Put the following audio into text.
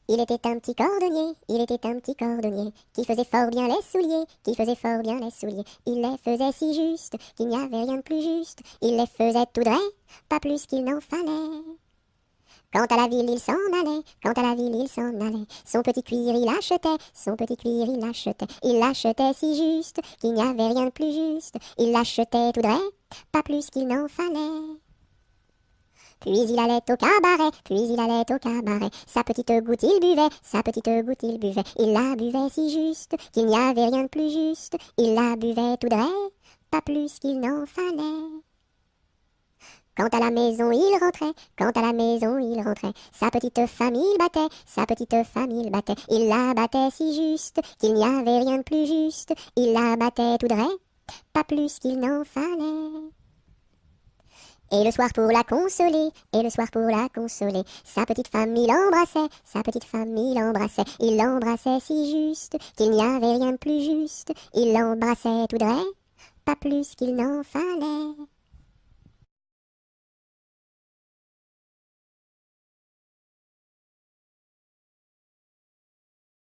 Il était un petit cordonnier, il était un petit cordonnier, qui faisait fort bien les souliers, qui faisait fort bien les souliers. Il les faisait si juste, qu'il n'y avait rien de plus juste. Il les faisait tout droit, pas plus qu'il n'en fallait. Quant à la ville, il s'en allait, quant à la ville, il s'en allait. Son petit cuir, il achetait, son petit cuir, il achetait. Il l'achetait si juste, qu'il n'y avait rien de plus juste. Il l'achetait tout droit, pas plus qu'il n'en fallait. Puis il allait au cabaret, puis il allait au cabaret. Sa petite goutte il buvait, sa petite goutte il buvait. Il la buvait si juste, qu'il n'y avait rien de plus juste. Il la buvait tout droit, pas plus qu'il n'en fallait. Quant à la maison, il rentrait, quant à la maison, il rentrait. Sa petite femme, il battait, sa petite femme, il battait. Il la battait si juste, qu'il n'y avait rien de plus juste. Il la battait tout droit, pas plus qu'il n'en fallait. Et le soir pour la consoler, et le soir pour la consoler, sa petite femme il embrassait, sa petite femme il l'embrassait si juste, qu'il n'y avait rien de plus juste, il l'embrassait tout droit, pas plus qu'il n'en fallait.